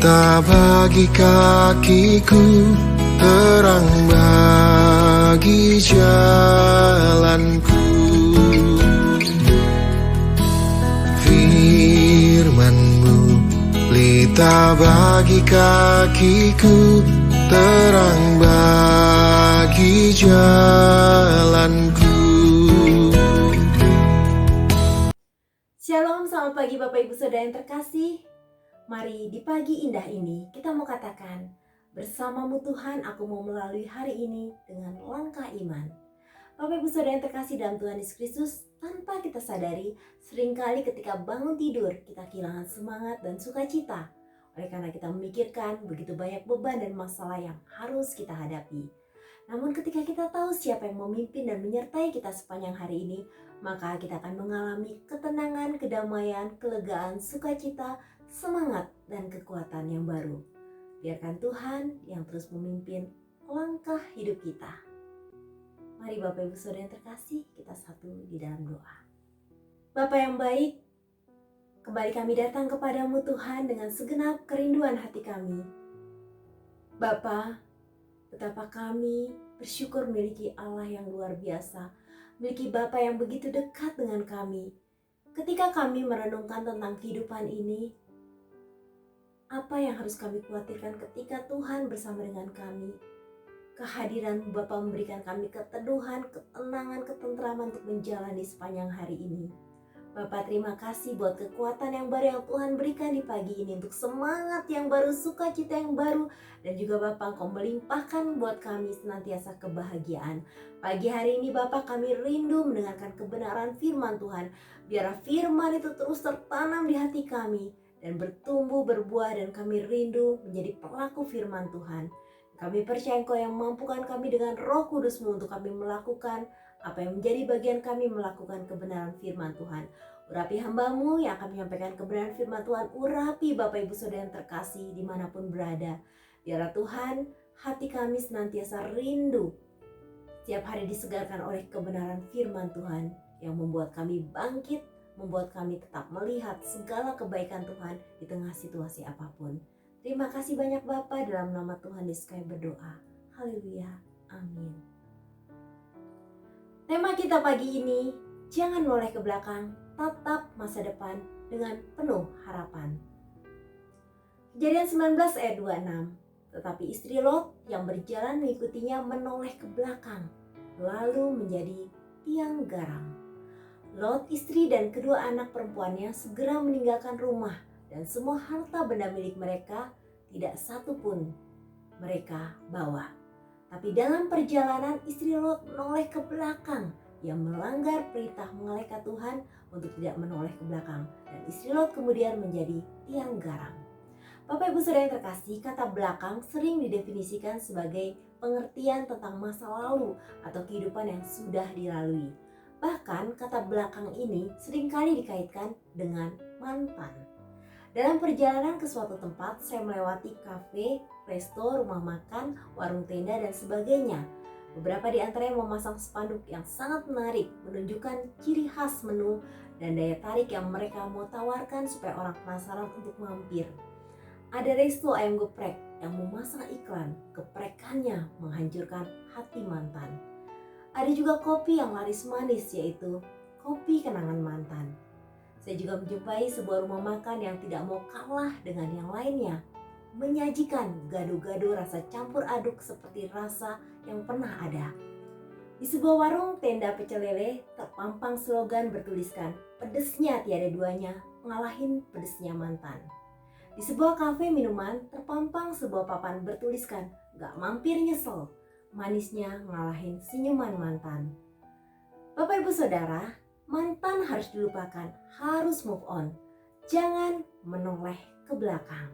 pelita bagi kakiku, terang bagi jalanku. Firman-Mu pelita bagi kakiku, terang bagi jalanku. Shalom, selamat pagi Bapak Ibu Saudara yang terkasih. Mari di pagi indah ini kita mau katakan, bersamamu Tuhan aku mau melalui hari ini dengan langkah iman. Bapak Ibu Saudara yang terkasih dalam Tuhan Yesus Kristus, tanpa kita sadari, seringkali ketika bangun tidur kita kehilangan semangat dan sukacita. Oleh karena kita memikirkan begitu banyak beban dan masalah yang harus kita hadapi. Namun ketika kita tahu siapa yang memimpin dan menyertai kita sepanjang hari ini, maka kita akan mengalami ketenangan, kedamaian, kelegaan, sukacita, semangat, dan kekuatan yang baru. Biarkan Tuhan yang terus memimpin langkah hidup kita. Mari Bapak Ibu Saudara yang terkasih, kita satu di dalam doa. Bapa yang baik, kembali kami datang kepadamu Tuhan dengan segenap kerinduan hati kami. Bapa, betapa kami bersyukur memiliki Allah yang luar biasa, memiliki Bapa yang begitu dekat dengan kami. Ketika kami merenungkan tentang kehidupan ini, apa yang harus kami khawatirkan ketika Tuhan bersama dengan kami? Kehadiran Bapa memberikan kami keteduhan, ketenangan, ketentraman untuk menjalani sepanjang hari ini. Bapak, terima kasih buat kekuatan yang baru yang Tuhan berikan di pagi ini, untuk semangat yang baru, sukacita yang baru, dan juga Bapak Engkau melimpahkan buat kami senantiasa kebahagiaan. Pagi hari ini Bapak, kami rindu mendengarkan kebenaran firman Tuhan. Biar firman itu terus tertanam di hati kami dan bertumbuh, berbuah, dan kami rindu menjadi pelaku firman Tuhan. Kami percaya Engkau yang mampukan kami dengan Roh Kudus-Mu untuk kami melakukan apa yang menjadi bagian kami, melakukan kebenaran firman Tuhan. Urapi hamba-Mu yang akan menyampaikan kebenaran firman Tuhan. Urapi Bapak Ibu Saudara yang terkasih dimanapun berada. Biarlah Tuhan, hati kami senantiasa rindu setiap hari disegarkan oleh kebenaran firman Tuhan yang membuat kami bangkit, membuat kami tetap melihat segala kebaikan Tuhan di tengah situasi apapun. Terima kasih banyak Bapa, dalam nama Tuhan Yesus kami berdoa. Haleluya. Amin. Tema kita pagi ini, jangan menoleh ke belakang, tatap masa depan dengan penuh harapan. Kejadian 19 ayat 26. Tetapi istri Lot yang berjalan mengikutinya menoleh ke belakang, lalu menjadi tiang garam. Lot, istri dan kedua anak perempuannya segera meninggalkan rumah dan semua harta benda milik mereka, tidak satu pun mereka bawa. Tapi dalam perjalanan istri Lot menoleh ke belakang. Ia melanggar perintah malaikat Tuhan untuk tidak menoleh ke belakang. Dan istri Lot kemudian menjadi tiang garam. Bapak Ibu Saudara yang terkasih, kata belakang sering didefinisikan sebagai pengertian tentang masa lalu atau kehidupan yang sudah dilalui. Bahkan kata belakang ini seringkali dikaitkan dengan mantan. Dalam perjalanan ke suatu tempat, saya melewati kafe, resto, rumah makan, warung tenda, dan sebagainya. Beberapa di antaranya memasang spanduk yang sangat menarik, menunjukkan ciri khas menu dan daya tarik yang mereka mau tawarkan supaya orang penasaran untuk mampir. Ada resto ayam geprek yang memasang iklan, geprekannya menghancurkan hati mantan. Ada juga kopi yang laris manis, yaitu kopi kenangan mantan. Saya juga menjumpai sebuah rumah makan yang tidak mau kalah dengan yang lainnya, menyajikan gado-gado rasa campur aduk seperti rasa yang pernah ada. Di sebuah warung tenda pecel lele terpampang slogan bertuliskan, pedesnya tiada duanya, ngalahin pedesnya mantan. Di sebuah kafe minuman terpampang sebuah papan bertuliskan, gak mampir nyesel, manisnya ngalahin senyuman mantan. Bapak Ibu Saudara, mantan harus dilupakan, harus move on. Jangan menoleh ke belakang.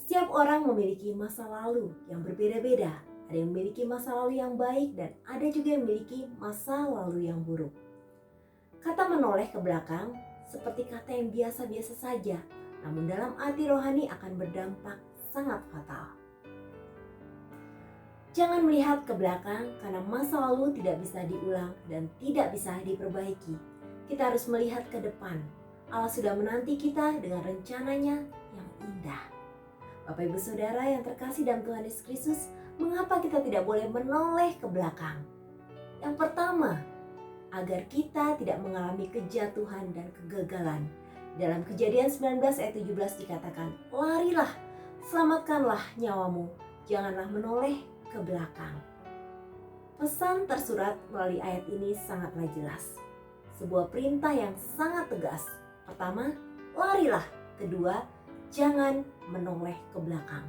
Setiap orang memiliki masa lalu yang berbeda-beda. Ada yang memiliki masa lalu yang baik dan ada juga yang memiliki masa lalu yang buruk. Kata menoleh ke belakang seperti kata yang biasa-biasa saja, namun dalam arti rohani akan berdampak sangat fatal. Jangan melihat ke belakang karena masa lalu tidak bisa diulang dan tidak bisa diperbaiki. Kita harus melihat ke depan. Allah sudah menanti kita dengan rencananya yang indah. Bapak Ibu Saudara yang terkasih dalam Tuhan Yesus Kristus, mengapa kita tidak boleh menoleh ke belakang? Yang pertama, agar kita tidak mengalami kejatuhan dan kegagalan. Dalam Kejadian 19 ayat 17 dikatakan, larilah, selamatkanlah nyawamu, janganlah menoleh ke belakang. Pesan tersurat melalui ayat ini sangatlah jelas. Sebuah perintah yang sangat tegas. Pertama, larilah. Kedua, jangan menoleh ke belakang.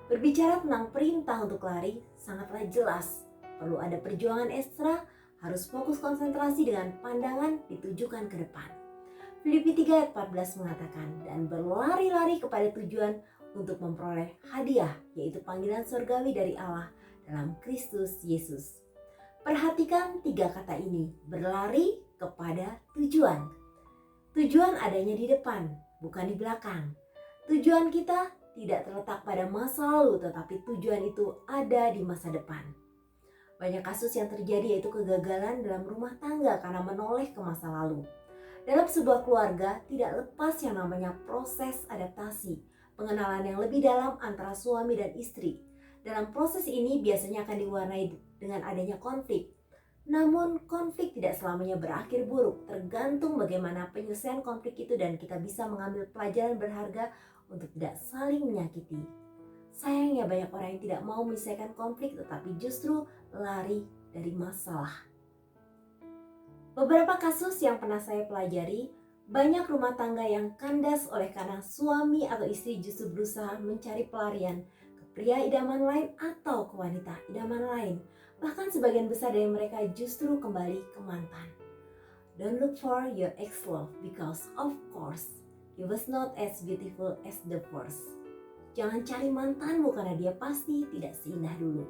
Berbicara tentang perintah untuk lari sangatlah jelas. Perlu ada perjuangan ekstra, harus fokus konsentrasi dengan pandangan ditujukan ke depan. Filipi 3 ayat 14 mengatakan, dan berlari-lari kepada tujuan untuk memperoleh hadiah, yaitu panggilan surgawi dari Allah dalam Kristus Yesus. Perhatikan 3 kata ini, berlari kepada tujuan. Tujuan adanya di depan, bukan di belakang. Tujuan kita tidak terletak pada masa lalu, tetapi tujuan itu ada di masa depan. Banyak kasus yang terjadi yaitu kegagalan dalam rumah tangga karena menoleh ke masa lalu. Dalam sebuah keluarga tidak lepas yang namanya proses adaptasi, pengenalan yang lebih dalam antara suami dan istri. Dalam proses ini biasanya akan diwarnai dengan adanya konflik. Namun konflik tidak selamanya berakhir buruk, tergantung bagaimana penyelesaian konflik itu dan kita bisa mengambil pelajaran berharga untuk tidak saling menyakiti. Sayangnya banyak orang yang tidak mau menyelesaikan konflik tetapi justru lari dari masalah. Beberapa kasus yang pernah saya pelajari, banyak rumah tangga yang kandas oleh karena suami atau istri justru berusaha mencari pelarian ke pria idaman lain atau ke wanita idaman lain. Bahkan sebagian besar dari mereka justru kembali ke mantan. Don't look for your ex-love because of course he was not as beautiful as the first. Jangan cari mantanmu karena dia pasti tidak seindah dulu.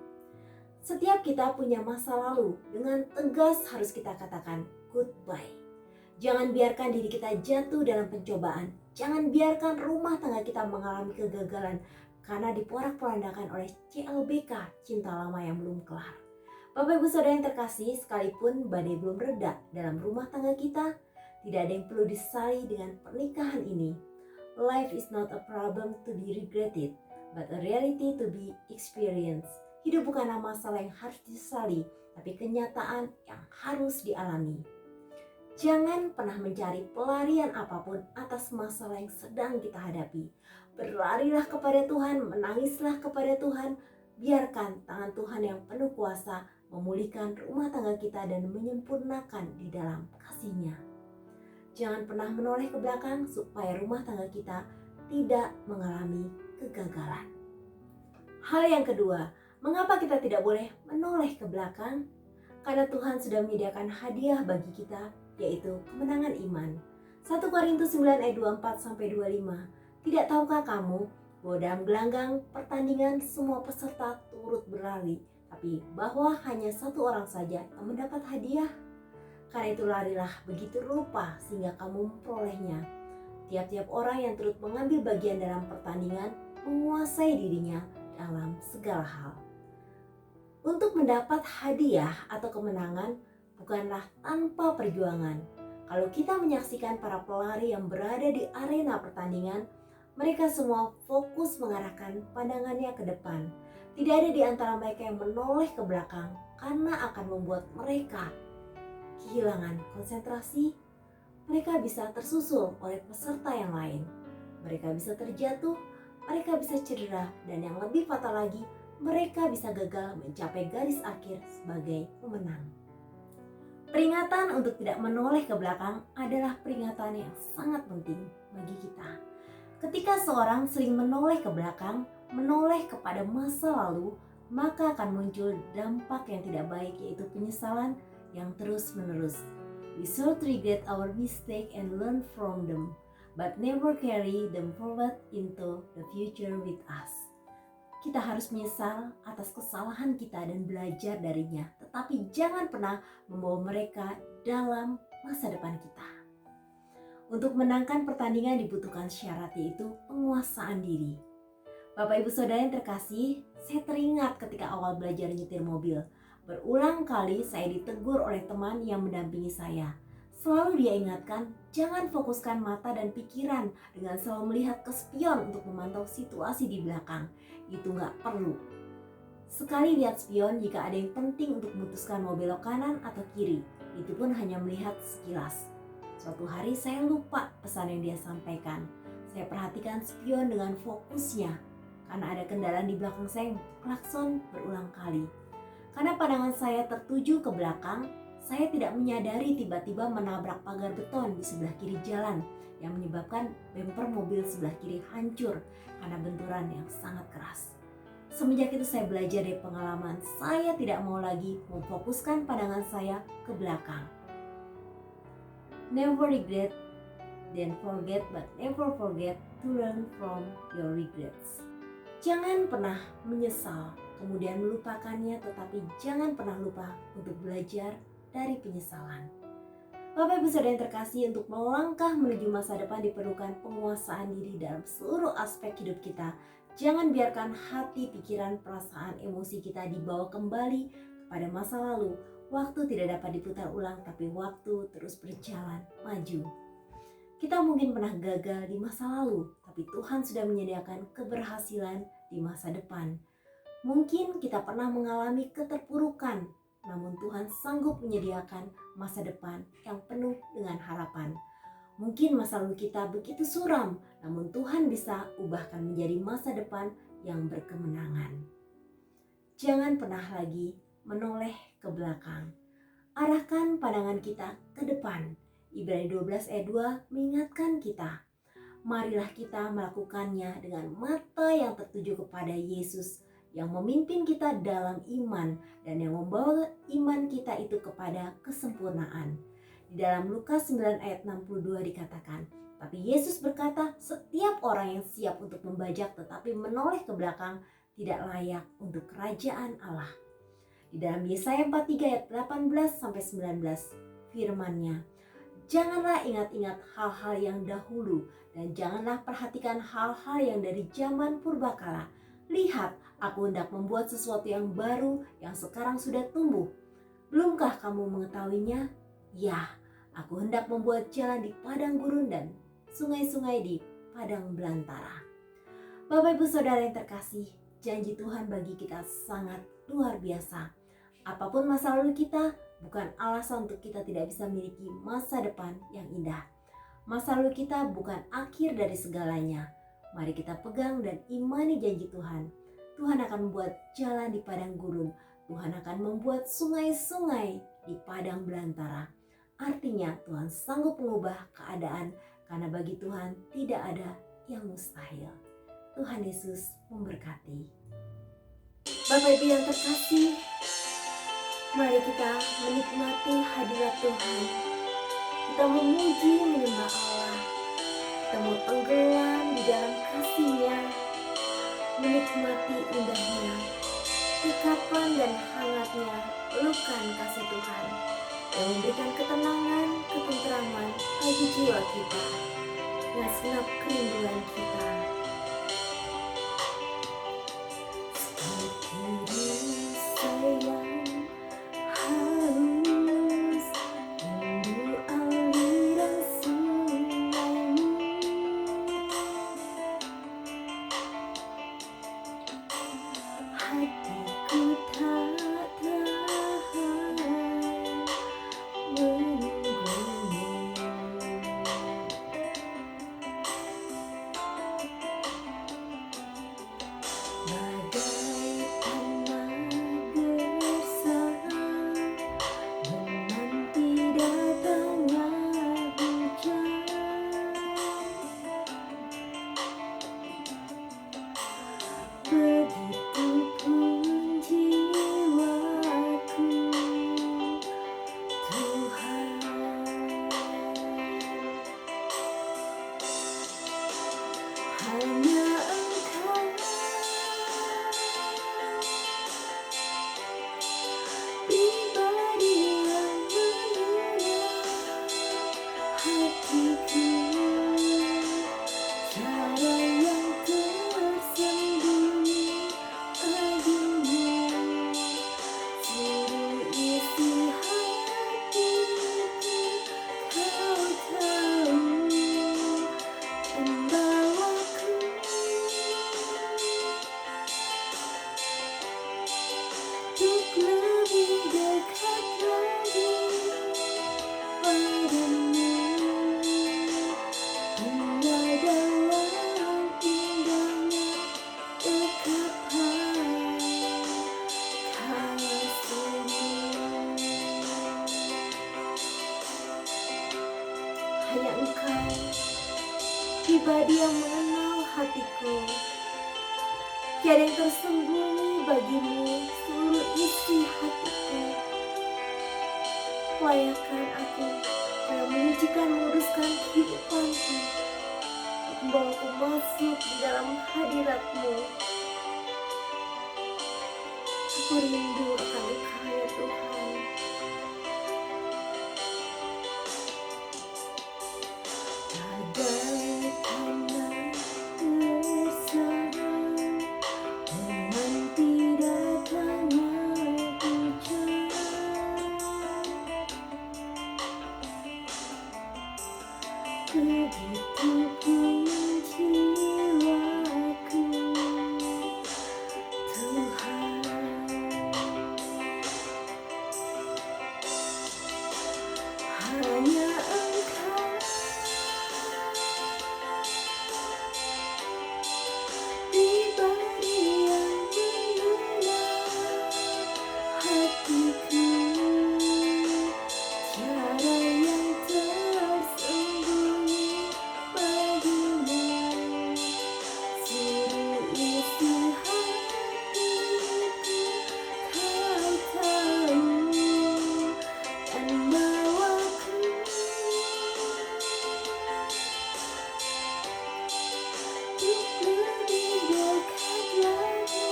Setiap kita punya masa lalu, dengan tegas harus kita katakan goodbye. Jangan biarkan diri kita jatuh dalam pencobaan. Jangan biarkan rumah tangga kita mengalami kegagalan karena diporak-porandakan oleh CLBK, cinta lama yang belum kelar. Bapak Ibu Saudara yang terkasih, sekalipun badai belum reda dalam rumah tangga kita, tidak ada yang perlu disesali dengan pernikahan ini. Life is not a problem to be regretted, but a reality to be experienced. Hidup bukanlah masalah yang harus disesali, tapi kenyataan yang harus dialami. Jangan pernah mencari pelarian apapun atas masalah yang sedang kita hadapi. Berlarilah kepada Tuhan, menangislah kepada Tuhan. Biarkan tangan Tuhan yang penuh kuasa memulihkan rumah tangga kita dan menyempurnakan di dalam kasih-Nya. Jangan pernah menoleh ke belakang supaya rumah tangga kita tidak mengalami kegagalan. Hal yang kedua, mengapa kita tidak boleh menoleh ke belakang? Karena Tuhan sudah menyediakan hadiah bagi kita, yaitu kemenangan iman. 1 Korintus 9 ayat 24-25. Tidak tahukah kamu bahwa dalam gelanggang pertandingan semua peserta turut berlari, tapi bahwa hanya satu orang saja yang mendapat hadiah? Karena itu larilah begitu rupa sehingga kamu memperolehnya. Tiap-tiap orang yang turut mengambil bagian dalam pertandingan menguasai dirinya dalam segala hal. Untuk mendapat hadiah atau kemenangan bukanlah tanpa perjuangan. Kalau kita menyaksikan para pelari yang berada di arena pertandingan, mereka semua fokus mengarahkan pandangannya ke depan. Tidak ada di antara mereka yang menoleh ke belakang karena akan membuat mereka kehilangan konsentrasi. Mereka bisa tersusul oleh peserta yang lain. Mereka bisa terjatuh, mereka bisa cedera, dan yang lebih fatal lagi, mereka bisa gagal mencapai garis akhir sebagai pemenang. Peringatan untuk tidak menoleh ke belakang adalah peringatan yang sangat penting bagi kita. Ketika seorang sering menoleh ke belakang, menoleh kepada masa lalu, maka akan muncul dampak yang tidak baik, yaitu penyesalan yang terus-menerus. We should regret our mistake and learn from them, but never carry them forward into the future with us. Kita harus menyesal atas kesalahan kita dan belajar darinya, tetapi jangan pernah membawa mereka dalam masa depan kita. Untuk menangkan pertandingan dibutuhkan syarat, yaitu penguasaan diri. Bapak Ibu Saudara yang terkasih, saya teringat ketika awal belajar nyetir mobil. Berulang kali saya ditegur oleh teman yang mendampingi saya. Selalu dia ingatkan, jangan fokuskan mata dan pikiran dengan selalu melihat ke spion untuk memantau situasi di belakang. Itu nggak perlu. Sekali lihat spion jika ada yang penting untuk memutuskan mau belok kanan atau kiri. Itu pun hanya melihat sekilas. Suatu hari saya lupa pesan yang dia sampaikan. Saya perhatikan spion dengan fokusnya. Karena ada kendaraan di belakang saya yang klakson berulang kali. Karena pandangan saya tertuju ke belakang, saya tidak menyadari tiba-tiba menabrak pagar beton di sebelah kiri jalan yang menyebabkan bemper mobil sebelah kiri hancur karena benturan yang sangat keras. Semenjak itu saya belajar dari pengalaman, saya tidak mau lagi memfokuskan pandangan saya ke belakang. Never regret, then forget, but never forget to learn from your regrets. Jangan pernah menyesal, kemudian melupakannya, tetapi jangan pernah lupa untuk belajar dari penyesalan. Bapak Ibu Saudara yang terkasih, untuk melangkah menuju masa depan diperlukan penguasaan diri dalam seluruh aspek hidup kita. Jangan biarkan hati, pikiran, perasaan, emosi kita dibawa kembali kepada masa lalu. Waktu tidak dapat diputar ulang, tapi waktu terus berjalan maju. Kita mungkin pernah gagal di masa lalu, tapi Tuhan sudah menyediakan keberhasilan di masa depan. Mungkin kita pernah mengalami keterpurukan, namun Tuhan sanggup menyediakan masa depan yang penuh dengan harapan. Mungkin masa lalu kita begitu suram, namun Tuhan bisa ubahkan menjadi masa depan yang berkemenangan. Jangan pernah lagi menoleh ke belakang. Arahkan pandangan kita ke depan. Ibrani 12 ayat 2 mengingatkan kita, marilah kita melakukannya dengan mata yang tertuju kepada Yesus yang memimpin kita dalam iman dan yang membawa iman kita itu kepada kesempurnaan. Di dalam Lukas 9 ayat 62 dikatakan, tapi Yesus berkata, setiap orang yang siap untuk membajak tetapi menoleh ke belakang tidak layak untuk kerajaan Allah. Di dalam Yesaya 43 ayat 18-19 firman-Nya, janganlah ingat-ingat hal-hal yang dahulu dan janganlah perhatikan hal-hal yang dari zaman purbakala. Lihat, aku hendak membuat sesuatu yang baru yang sekarang sudah tumbuh. Belumkah kamu mengetahuinya? Ya, aku hendak membuat jalan di padang gurun dan sungai-sungai di padang belantara. Bapak Ibu Saudara yang terkasih, janji Tuhan bagi kita sangat luar biasa. Apapun masa lalu kita, bukan alasan untuk kita tidak bisa memiliki masa depan yang indah. Masa lalu kita bukan akhir dari segalanya. Mari kita pegang dan imani janji Tuhan. Tuhan akan membuat jalan di padang gurun. Tuhan akan membuat sungai-sungai di padang belantara. Artinya Tuhan sanggup mengubah keadaan karena bagi Tuhan tidak ada yang mustahil. Tuhan Yesus memberkati. Bapak Ibu yang terkasih, mari kita menikmati hadirat Tuhan. Kita memuji menyembah Allah. Kita mau tenggelam di dalam kasih-Nya, menikmati indahnya, ikapan dan hangatnya pelukan kasih Tuhan yang memberikan ketenangan, ketenteraman bagi jiwa kita dengan segenap kerinduan kita. pribadi yang mengenal hatiku. Tiada yang tersembunyi bagimu seluruh isi hatiku. Layakkan aku yang menyucikan menguduskan kehidupanku, membawaku masuk di dalam hadiratmu. Aku rindu akan Engkau ya Tuhan. Bagai tanah bersama, memang tidak banyak hujan. Begitu pun jiwaku, Tuhan. Hanya Engkau pribadi yang mengenal hatiku. Tiada yang tersembunyi bagimu, seluruh isi hatiku Kau tahu, dan bawaku untuk lebih dekat lagi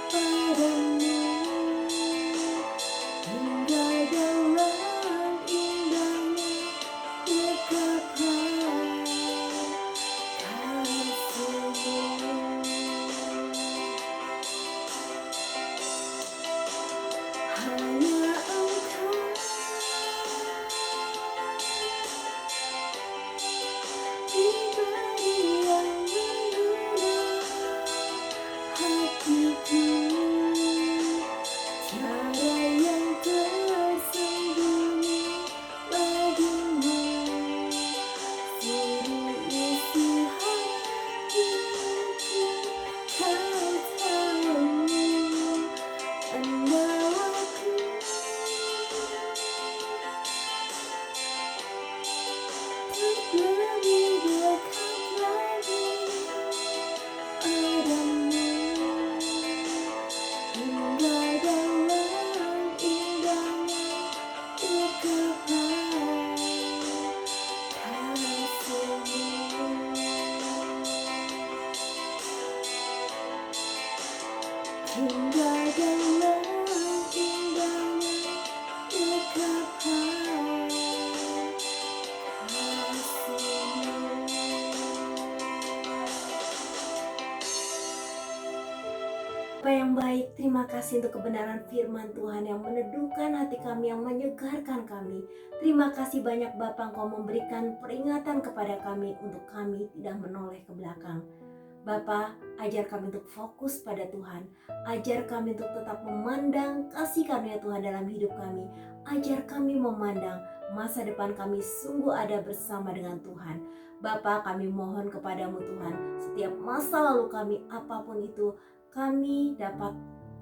padamu, hingga dalam indahnya dekaplah kasih-Mu. Hanya Engkau pribadi yang mengenal hatiku. Tiada yang tersembunyi bagimu, seluruh isi hatiku Kau tahu, dan bawaku untuk lebih dekat lagi padamu, hingga dalam indahnya dekaplah kasih-Mu. Hingga dalam indahnya dekaplah kasih-Mu. Bapa yang baik, terima kasih untuk kebenaran firman Tuhan yang meneduhkan hati kami, yang menyegarkan kami. Terima kasih banyak Bapa, Engkau memberikan peringatan kepada kami untuk kami tidak menoleh ke belakang. Bapa, ajar kami untuk fokus pada Tuhan. Ajar kami untuk tetap memandang kasih karunia Tuhan dalam hidup kami. Ajar kami memandang masa depan kami sungguh ada bersama dengan Tuhan. Bapa, kami mohon kepadamu Tuhan, setiap masa lalu kami apapun itu, kami dapat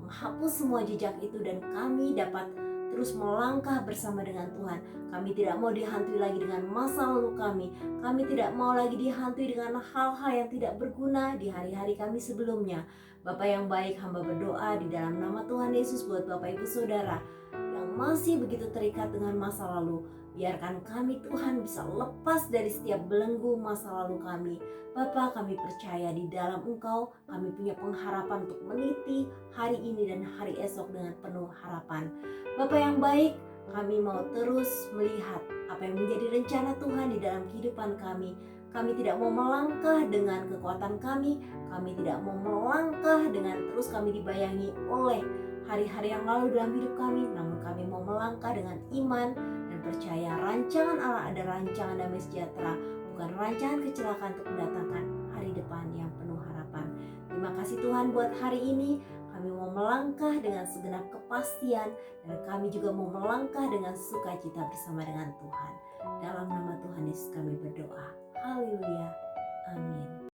menghapus semua jejak itu dan kami dapat terus melangkah bersama dengan Tuhan. Kami tidak mau dihantui lagi dengan masa lalu kami. Kami tidak mau lagi dihantui dengan hal-hal yang tidak berguna di hari-hari kami sebelumnya. Bapa yang baik, hamba berdoa di dalam nama Tuhan Yesus buat Bapak Ibu Saudara yang masih begitu terikat dengan masa lalu. Biarkan kami Tuhan bisa lepas dari setiap belenggu masa lalu kami. Bapa, kami percaya di dalam Engkau kami punya pengharapan untuk meniti hari ini dan hari esok dengan penuh harapan. Bapa yang baik, kami mau terus melihat apa yang menjadi rencana Tuhan di dalam kehidupan kami. Kami tidak mau melangkah dengan kekuatan kami tidak mau melangkah dengan terus kami dibayangi oleh hari-hari yang lalu dalam hidup kami, namun kami mau melangkah dengan iman dan percaya rancangan Allah ada rancangan damai sejahtera, bukan rancangan kecelakaan untuk mendatangkan hari depan yang penuh harapan. Terima kasih Tuhan buat hari ini. Kami mau melangkah dengan segenap kepastian dan kami juga mau melangkah dengan sukacita bersama dengan Tuhan. Dalam nama Tuhan Yesus kami berdoa. Haleluya. Amin.